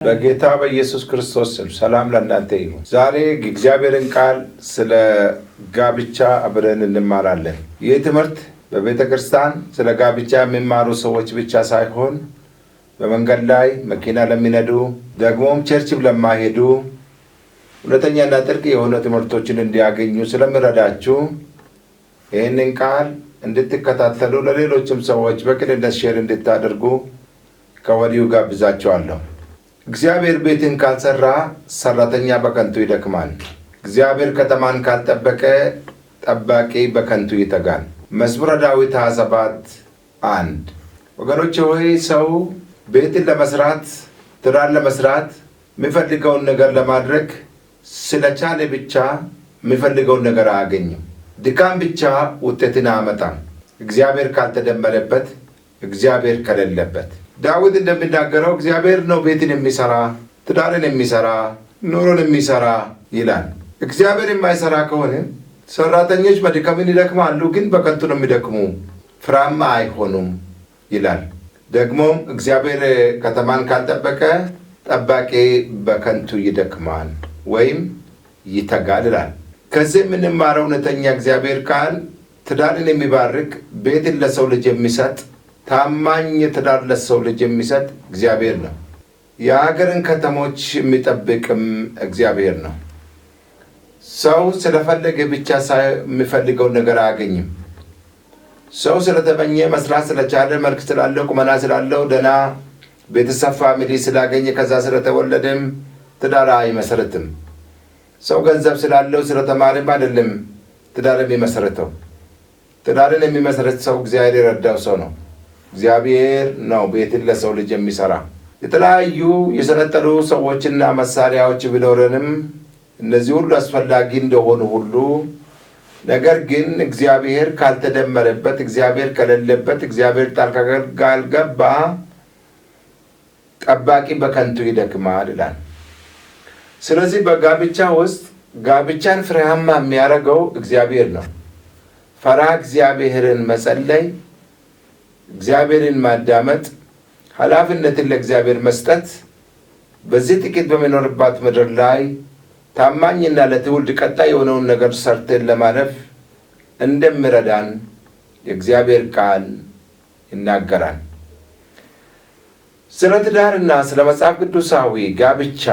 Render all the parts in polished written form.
በጌታ በኢየሱስ ክርስቶስ ስም ሰላም ለእናንተ ይሁን። ዛሬ እግዚአብሔርን ቃል ስለ ጋብቻ አብረን እንማራለን። ይህ ትምህርት በቤተ ክርስቲያን ስለ ጋብቻ የሚማሩ ሰዎች ብቻ ሳይሆን በመንገድ ላይ መኪና ለሚነዱ ደግሞም ቸርች ለማይሄዱ ሁለተኛና ጥልቅ የሆኑ ትምህርቶችን እንዲያገኙ ስለሚረዳችሁ ይህንን ቃል እንድትከታተሉ ለሌሎችም ሰዎች በቅንነት ሼር እንድታደርጉ ከወዲሁ ጋብዛችኋለሁ። እግዚአብሔር ቤትን ካልሰራ ሰራተኛ በከንቱ ይደክማል። እግዚአብሔር ከተማን ካልጠበቀ ጠባቂ በከንቱ ይተጋል። መዝሙረ ዳዊት 27:1 ወገኖቼ ሆይ ሰው ቤትን ለመስራት ትዳር ለመስራት የሚፈልገውን ነገር ለማድረግ ስለቻለ ብቻ የሚፈልገውን ነገር አያገኝም። ድካም ብቻ ውጤትን አያመጣም። እግዚአብሔር ካልተደመረበት፣ እግዚአብሔር ከሌለበት። ዳዊት እንደሚናገረው እግዚአብሔር ነው ቤትን የሚሰራ ትዳርን የሚሰራ ኑሮን የሚሰራ ይላል። እግዚአብሔር የማይሰራ ከሆነ ሰራተኞች በድካምን ይደክማሉ፣ ግን በከንቱ ነው የሚደክሙ፣ ፍሬያማ አይሆኑም ይላል። ደግሞም እግዚአብሔር ከተማን ካልጠበቀ ጠባቂ በከንቱ ይደክማል ወይም ይተጋል ይላል። ከዚህ የምንማረው እውነተኛ እግዚአብሔር ቃል ትዳርን የሚባርክ ቤትን ለሰው ልጅ የሚሰጥ ታማኝ ትዳር ለሰው ልጅ የሚሰጥ እግዚአብሔር ነው። የሀገርን ከተሞች የሚጠብቅም እግዚአብሔር ነው። ሰው ስለፈለገ ብቻ የሚፈልገውን ነገር አያገኝም። ሰው ስለተመኘ መስራት ስለቻለ መልክ ስላለው ቁመና ስላለው ደህና ቤተሰብ ፋሚሊ ስላገኘ ከዛ ስለተወለደም ትዳር አይመሰረትም። ሰው ገንዘብ ስላለው ስለተማረም አይደለም ትዳር የሚመሰረተው። ትዳርን የሚመሰረት ሰው እግዚአብሔር የረዳው ሰው ነው። እግዚአብሔር ነው ቤትን ለሰው ልጅ የሚሰራ። የተለያዩ የሰለጠኑ ሰዎችና መሳሪያዎች ቢኖረንም እነዚህ ሁሉ አስፈላጊ እንደሆኑ ሁሉ ነገር ግን እግዚአብሔር ካልተደመረበት፣ እግዚአብሔር ከሌለበት፣ እግዚአብሔር ጣልቃ ካልገባ ጠባቂ በከንቱ ይደክማል ይላል። ስለዚህ በጋብቻ ውስጥ ጋብቻን ፍሬያማ የሚያደርገው እግዚአብሔር ነው። ፈሪሃ እግዚአብሔርን መጸለይ፣ እግዚአብሔርን ማዳመጥ፣ ኃላፊነትን ለእግዚአብሔር መስጠት በዚህ ጥቂት በሚኖርባት ምድር ላይ ታማኝና ለትውልድ ቀጣይ የሆነውን ነገር ሰርተን ለማለፍ እንደሚረዳን የእግዚአብሔር ቃል ይናገራል። ስለ ትዳርና ስለ መጽሐፍ ቅዱሳዊ ጋብቻ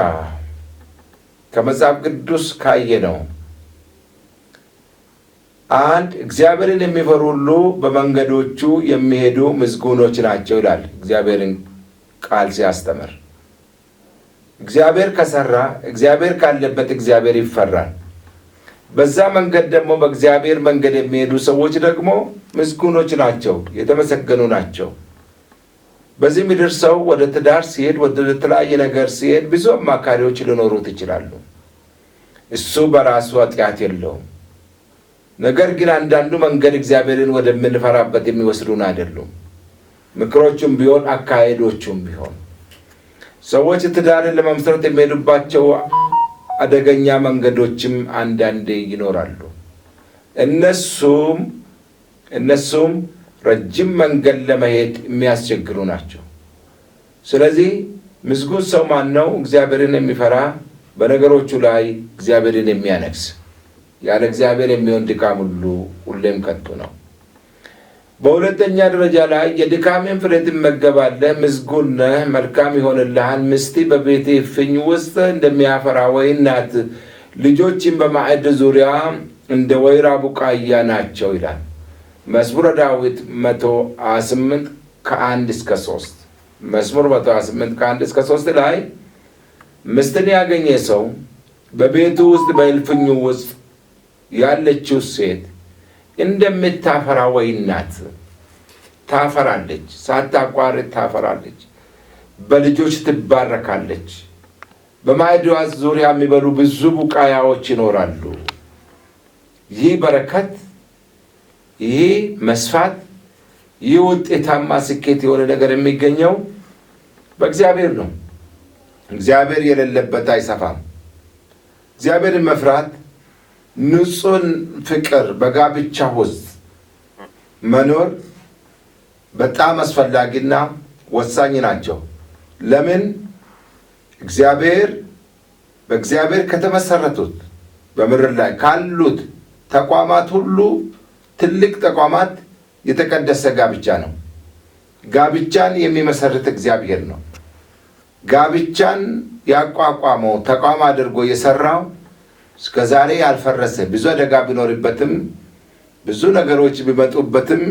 ከመጽሐፍ ቅዱስ ካየነው አንድ እግዚአብሔርን የሚፈሩ ሁሉ በመንገዶቹ የሚሄዱ ምስጉኖች ናቸው ይላል። እግዚአብሔርን ቃል ሲያስተምር እግዚአብሔር ከሰራ፣ እግዚአብሔር ካለበት እግዚአብሔር ይፈራል። በዛ መንገድ ደግሞ በእግዚአብሔር መንገድ የሚሄዱ ሰዎች ደግሞ ምስጉኖች ናቸው፣ የተመሰገኑ ናቸው። በዚህ ምድር ሰው ወደ ትዳር ሲሄድ፣ ወደ ተለያየ ነገር ሲሄድ ብዙ አማካሪዎች ሊኖሩት ይችላሉ። እሱ በራሱ ኃጢአት የለውም። ነገር ግን አንዳንዱ መንገድ እግዚአብሔርን ወደምንፈራበት የሚወስዱን አይደሉም። ምክሮቹም ቢሆን አካሄዶቹም ቢሆን ሰዎች ትዳርን ለመመስረት የሚሄዱባቸው አደገኛ መንገዶችም አንዳንዴ ይኖራሉ። እነሱም ረጅም መንገድ ለመሄድ የሚያስቸግሩ ናቸው። ስለዚህ ምስጉን ሰው ማን ነው? እግዚአብሔርን የሚፈራ በነገሮቹ ላይ እግዚአብሔርን የሚያነግስ። ያለ እግዚአብሔር የሚሆን ድካም ሁሉ ሁሌም ከንቱ ነው። በሁለተኛ ደረጃ ላይ የድካሜን ፍሬ ትመገባለህ፣ ምስጉን ነህ፣ መልካም ይሆንልሃል። ሚስት በቤቴ እፍኝ ውስጥ እንደሚያፈራ ወይን ናት፣ ልጆችን በማዕድ ዙሪያ እንደ ወይራ ቡቃያ ናቸው ይላል። መዝሙረ ዳዊት 128:1-3 መዝሙር 128:1-3 ላይ ሚስትን ያገኘ ሰው በቤቱ ውስጥ በእልፍኙ ውስጥ ያለችው ሴት እንደምታፈራ ወይን ናት። ታፈራለች፣ ሳታቋርጥ ታፈራለች፣ በልጆች ትባረካለች። በማዕድዋ ዙሪያ የሚበሉ ብዙ ቡቃያዎች ይኖራሉ። ይህ በረከት፣ ይህ መስፋት፣ ይህ ውጤታማ ስኬት የሆነ ነገር የሚገኘው በእግዚአብሔር ነው። እግዚአብሔር የሌለበት አይሰፋም። እግዚአብሔርን መፍራት፣ ንጹሕን ፍቅር በጋብቻ ውስጥ መኖር በጣም አስፈላጊና ወሳኝ ናቸው። ለምን? በእግዚአብሔር ከተመሰረቱት በምድር ላይ ካሉት ተቋማት ሁሉ ትልቅ ተቋማት የተቀደሰ ጋብቻ ነው። ጋብቻን የሚመሰርት እግዚአብሔር ነው። ጋብቻን ያቋቋመው ተቋም አድርጎ የሰራው እስከ ዛሬ ያልፈረሰ፣ ብዙ አደጋ ቢኖርበትም ብዙ ነገሮች ቢመጡበትም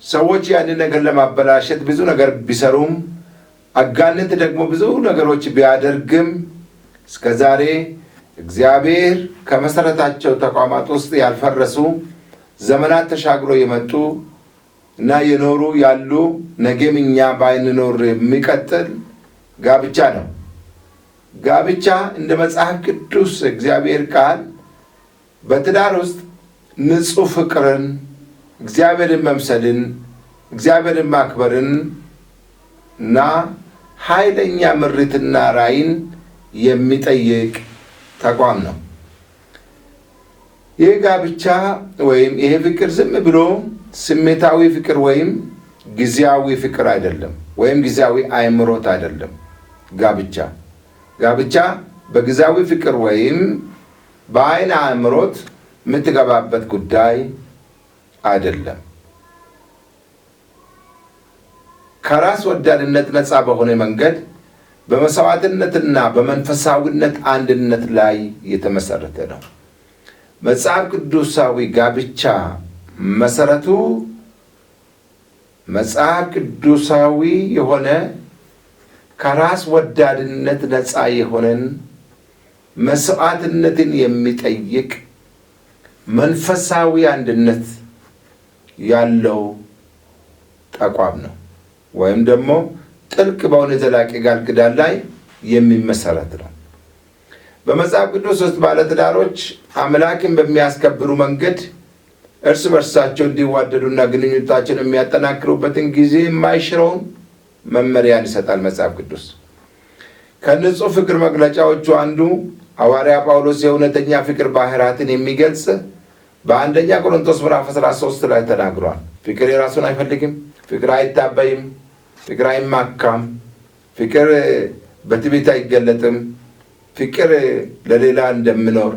ሰዎች ያንን ነገር ለማበላሸት ብዙ ነገር ቢሰሩም አጋንንት ደግሞ ብዙ ነገሮች ቢያደርግም እስከ ዛሬ እግዚአብሔር ከመሰረታቸው ተቋማት ውስጥ ያልፈረሱ ዘመናት ተሻግሮ የመጡ እና የኖሩ ያሉ ነገም እኛ ባይንኖር የሚቀጥል ጋብቻ ነው። ጋብቻ እንደ መጽሐፍ ቅዱስ እግዚአብሔር ቃል በትዳር ውስጥ ንጹሕ ፍቅርን፣ እግዚአብሔርን መምሰልን፣ እግዚአብሔርን ማክበርን እና ኃይለኛ ምሪትና ራዕይን የሚጠይቅ ተቋም ነው። ይህ ጋብቻ ወይም ይሄ ፍቅር ዝም ብሎ ስሜታዊ ፍቅር ወይም ጊዜያዊ ፍቅር አይደለም፣ ወይም ጊዜያዊ አእምሮት አይደለም። ጋብቻ በጊዜያዊ ፍቅር ወይም በአይን አእምሮት የምትገባበት ጉዳይ አይደለም። ከራስ ወዳድነት ነፃ በሆነ መንገድ በመሥዋዕትነትና በመንፈሳዊነት አንድነት ላይ የተመሰረተ ነው። መጽሐፍ ቅዱሳዊ ጋብቻ መሰረቱ መጽሐፍ ቅዱሳዊ የሆነ ከራስ ወዳድነት ነፃ የሆነን መሥዋዕትነትን የሚጠይቅ መንፈሳዊ አንድነት ያለው ተቋም ነው። ወይም ደግሞ ጥልቅ በሆነ ዘላቂ ቃል ኪዳን ላይ የሚመሰረት ነው። በመጽሐፍ ቅዱስ ውስጥ ባለትዳሮች አምላክን በሚያስከብሩ መንገድ እርስ በርሳቸው እንዲዋደዱና ግንኙነታቸውን የሚያጠናክሩበትን ጊዜ የማይሽረውን መመሪያን ይሰጣል መጽሐፍ ቅዱስ። ከንጹሕ ፍቅር መግለጫዎቹ አንዱ ሐዋርያ ጳውሎስ የእውነተኛ ፍቅር ባህሪያትን የሚገልጽ በአንደኛ ቆሮንቶስ ምዕራፍ 13 ላይ ተናግሯል። ፍቅር የራሱን አይፈልግም፣ ፍቅር አይታበይም፣ ፍቅር አይማካም፣ ፍቅር በትዕቢት አይገለጥም፣ ፍቅር ለሌላ እንደምኖር፣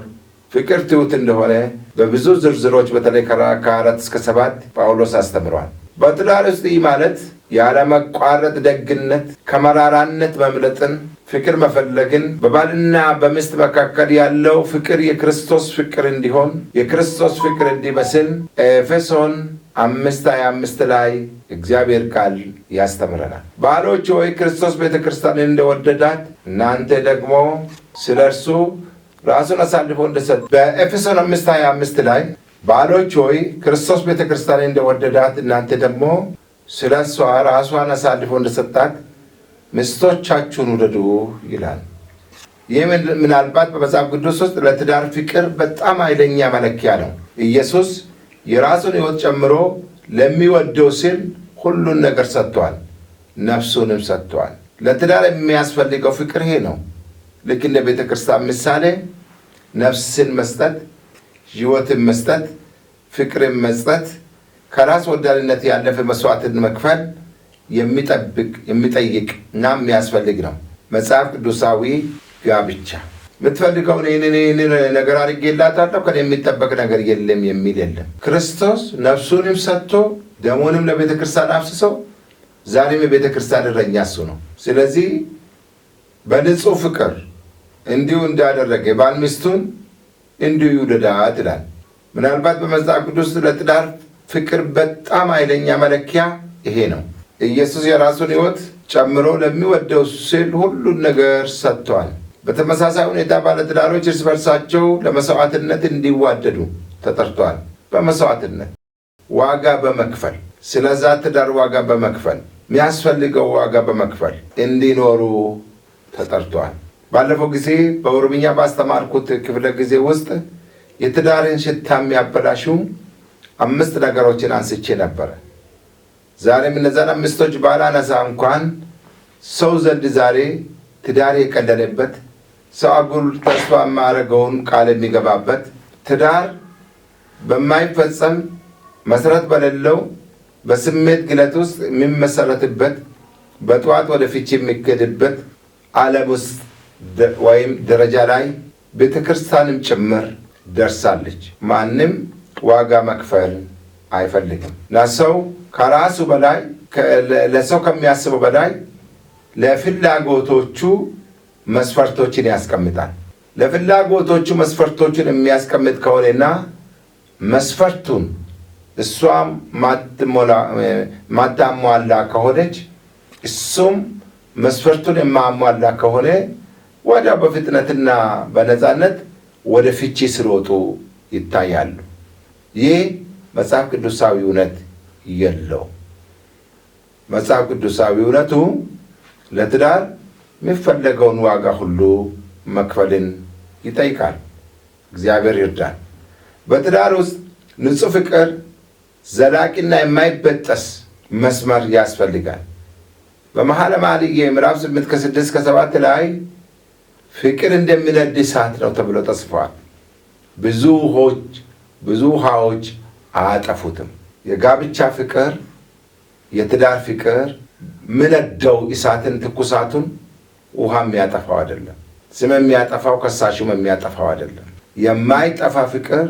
ፍቅር ትሑት እንደሆነ በብዙ ዝርዝሮች በተለይ ከ4 እስከ 7 ጳውሎስ አስተምሯል። በትዳር ውስጥ ይህ ማለት ያለመቋረጥ ደግነት፣ ከመራራነት መምለጥን፣ ፍቅር መፈለግን፣ በባልና በሚስት መካከል ያለው ፍቅር የክርስቶስ ፍቅር እንዲሆን፣ የክርስቶስ ፍቅር እንዲመስል ኤፌሶን 5:25 ላይ እግዚአብሔር ቃል ያስተምረናል። ባሎች ሆይ ክርስቶስ ቤተ ክርስቲያንን እንደወደዳት እናንተ ደግሞ ስለ እርሱ ራሱን አሳልፎ እንደሰጠ። በኤፌሶን 5:25 ላይ ባሎች ሆይ ክርስቶስ ቤተ ክርስቲያንን እንደወደዳት እናንተ ደግሞ ስለ እሷ ራሷን አሳልፎ እንደሰጣት ሚስቶቻችሁን ውደዱ ይላል። ይህ ምናልባት በመጽሐፍ ቅዱስ ውስጥ ለትዳር ፍቅር በጣም ኃይለኛ መለኪያ ነው። ኢየሱስ የራሱን ሕይወት ጨምሮ ለሚወደው ሲል ሁሉን ነገር ሰጥቷል፣ ነፍሱንም ሰጥቷል። ለትዳር የሚያስፈልገው ፍቅር ይሄ ነው። ልክ እንደ ቤተ ክርስቲያን ምሳሌ ነፍስን መስጠት፣ ሕይወትን መስጠት፣ ፍቅርን መስጠት፣ ከራስ ወዳድነት ያለፈ መስዋዕትን መክፈል የሚጠይቅ እና የሚያስፈልግ ነው። መጽሐፍ ቅዱሳዊ ጋብቻ የምትፈልገውን ይህንን ነገር አድርጌላታለሁ ከእኔ የሚጠበቅ ነገር የለም የሚል የለም። ክርስቶስ ነፍሱንም ሰጥቶ ደሙንም ለቤተ ክርስቲያን አፍስሶ ዛሬም የቤተ ክርስቲያን እረኛ እሱ ነው። ስለዚህ በንጹሕ ፍቅር እንዲሁ እንዳደረገ ባል ሚስቱን እንዲሁ ይውደዳት ይላል። ምናልባት በመጽሐፍ ቅዱስ ለትዳር ፍቅር በጣም ኃይለኛ መለኪያ ይሄ ነው። ኢየሱስ የራሱን ሕይወት ጨምሮ ለሚወደው ሲል ሁሉን ነገር ሰጥቷል። በተመሳሳይ ሁኔታ ባለትዳሮች እርስ በርሳቸው ለመሥዋዕትነት እንዲዋደዱ ተጠርቷል። በመሥዋዕትነት ዋጋ በመክፈል ስለዛ ትዳር ዋጋ በመክፈል የሚያስፈልገው ዋጋ በመክፈል እንዲኖሩ ተጠርቷል። ባለፈው ጊዜ በኦሮምኛ ባስተማርኩት ክፍለ ጊዜ ውስጥ የትዳርን ሽታ የሚያበላሹ 5 ነገሮችን አንስቼ ነበረ። ዛሬም እነዛን 5ቶች ባላነሳ እንኳን ሰው ዘንድ ዛሬ ትዳር የቀለለበት፣ ሰው አጉል ተስፋ የማያደርገውን ቃል የሚገባበት፣ ትዳር በማይፈጸም መሰረት በሌለው በስሜት ግለት ውስጥ የሚመሰረትበት፣ በጠዋት ወደ ፍቺ የሚገድበት ዓለም ውስጥ ወይም ደረጃ ላይ ቤተ ክርስቲያንም ጭምር ደርሳለች። ማንም ዋጋ መክፈል አይፈልግም። ለሰው ከራሱ በላይ ለሰው ከሚያስበው በላይ ለፍላጎቶቹ መስፈርቶችን ያስቀምጣል። ለፍላጎቶቹ መስፈርቶችን የሚያስቀምጥ ከሆነና መስፈርቱን እሷም ማታሟላ ከሆነች እሱም መስፈርቱን የማሟላ ከሆነ ወዲያው በፍጥነትና በነፃነት ወደ ፍቺ ሲሮጡ ይታያሉ። ይህ መጽሐፍ ቅዱሳዊ እውነት የለው። መጽሐፍ ቅዱሳዊ እውነቱ ለትዳር የሚፈለገውን ዋጋ ሁሉ መክፈልን ይጠይቃል። እግዚአብሔር ይርዳን። በትዳር ውስጥ ንጹሕ ፍቅር፣ ዘላቂና የማይበጠስ መስመር ያስፈልጋል። በመኃልየ መኃልይ ምዕራፍ 8 ከ6-7 ላይ ፍቅር እንደሚነድ እሳት ነው ተብሎ ተጽፏል። ብዙ ውሃዎች አያጠፉትም። የጋብቻ ፍቅር፣ የትዳር ፍቅር ምነደው እሳትን ትኩሳቱን ውሃ የሚያጠፋው አይደለም። ስም የሚያጠፋው ከሳሹም የሚያጠፋው አይደለም። የማይጠፋ ፍቅር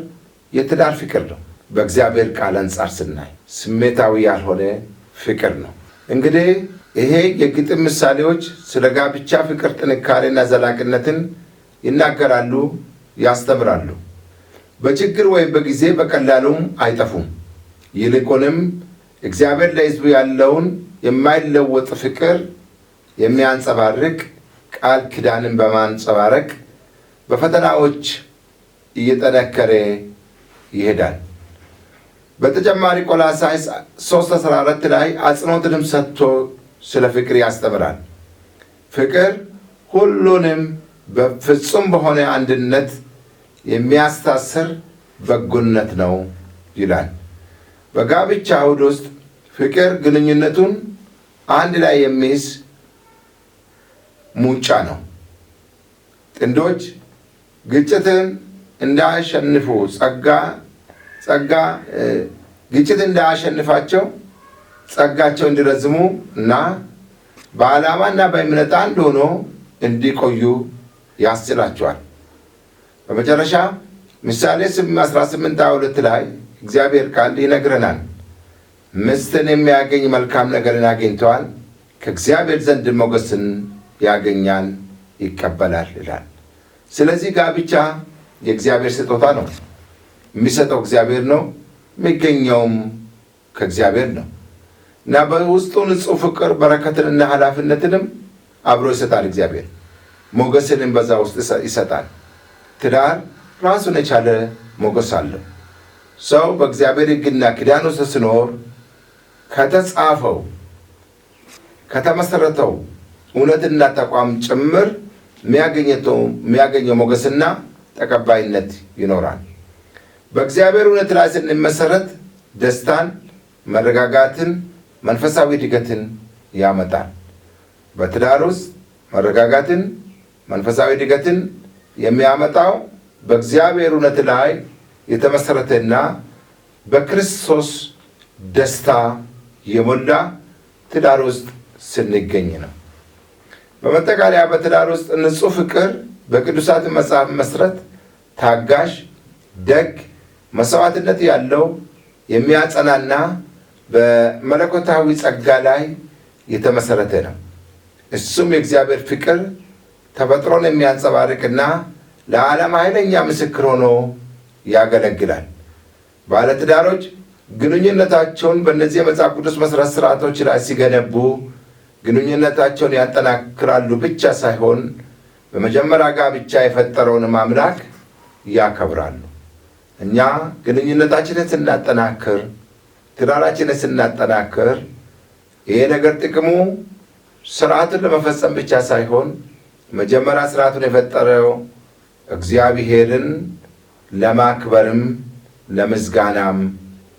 የትዳር ፍቅር ነው። በእግዚአብሔር ቃል አንጻር ስናይ ስሜታዊ ያልሆነ ፍቅር ነው። እንግዲህ ይሄ የግጥም ምሳሌዎች ስለ ጋብቻ ፍቅር ጥንካሬና ዘላቂነትን ይናገራሉ፣ ያስተምራሉ። በችግር ወይም በጊዜ በቀላሉም አይጠፉም። ይልቁንም እግዚአብሔር ለሕዝቡ ያለውን የማይለወጥ ፍቅር የሚያንጸባርቅ ቃል ኪዳንን በማንጸባረቅ በፈተናዎች እየጠነከረ ይሄዳል። በተጨማሪ ቆላስይስ 3:14 ላይ አጽንዖትንም ሰጥቶ ስለ ፍቅር ያስተምራል። ፍቅር ሁሉንም በፍጹም በሆነ አንድነት የሚያስተሳስር በጎነት ነው ይላል። በጋብቻ አውድ ውስጥ ፍቅር ግንኙነቱን አንድ ላይ የሚይዝ ሙጫ ነው። ጥንዶች ግጭትን እንዳያሸንፉ ግጭት እንዳያሸንፋቸው ጸጋቸው እንዲረዝሙ እና በዓላማና በእምነት አንድ ሆኖ እንዲቆዩ ያስችላቸዋል። በመጨረሻ ምሳሌ 18:22 ላይ እግዚአብሔር ቃል ይነግረናል። ሚስትን የሚያገኝ መልካም ነገርን አግኝተዋል፣ ከእግዚአብሔር ዘንድ ሞገስን ያገኛል፣ ይቀበላል ይላል። ስለዚህ ጋብቻ የእግዚአብሔር ስጦታ ነው። የሚሰጠው እግዚአብሔር ነው፣ የሚገኘውም ከእግዚአብሔር ነው እና በውስጡ ንጹሕ ፍቅር በረከትንና ኃላፊነትንም አብሮ ይሰጣል። እግዚአብሔር ሞገስንም በዛ ውስጥ ይሰጣል። ትዳር ራሱን የቻለ ሞገስ አለው። ሰው በእግዚአብሔር ሕግና ኪዳን ውስጥ ሲኖር ከተጻፈው ከተመሰረተው እውነትና ተቋም ጭምር የሚያገኘው ሞገስና ተቀባይነት ይኖራል። በእግዚአብሔር እውነት ላይ ስንመሰረት ደስታን፣ መረጋጋትን፣ መንፈሳዊ እድገትን ያመጣል። በትዳር ውስጥ መረጋጋትን፣ መንፈሳዊ እድገትን የሚያመጣው በእግዚአብሔር እውነት ላይ የተመሰረተና በክርስቶስ ደስታ የሞላ ትዳር ውስጥ ስንገኝ ነው። በመጠቃለያ በትዳር ውስጥ ንጹሕ ፍቅር በቅዱሳት መጽሐፍ መሰረት ታጋሽ፣ ደግ፣ መስዋዕትነት ያለው የሚያጸናና በመለኮታዊ ጸጋ ላይ የተመሰረተ ነው። እሱም የእግዚአብሔር ፍቅር ተፈጥሮን የሚያንጸባርቅና ለዓለም ኃይለኛ ምስክር ሆኖ ያገለግላል። ባለትዳሮች ግንኙነታቸውን በእነዚህ የመጽሐፍ ቅዱስ መሠረት ሥርዓቶች ላይ ሲገነቡ ግንኙነታቸውን ያጠናክራሉ ብቻ ሳይሆን በመጀመሪያ ጋብቻ የፈጠረውንም አምላክ ያከብራሉ። እኛ ግንኙነታችንን ስናጠናክር፣ ትዳራችንን ስናጠናክር ይሄ ነገር ጥቅሙ ስርዓቱን ለመፈጸም ብቻ ሳይሆን መጀመሪያ ስርዓቱን የፈጠረው እግዚአብሔርን ለማክበርም ለምስጋናም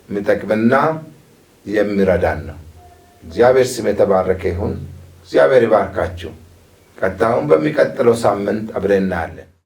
የሚጠቅምና የሚረዳን ነው። እግዚአብሔር ስም የተባረከ ይሁን። እግዚአብሔር ይባርካችሁ። ቀጣዩን በሚቀጥለው ሳምንት አብረን እናያለን።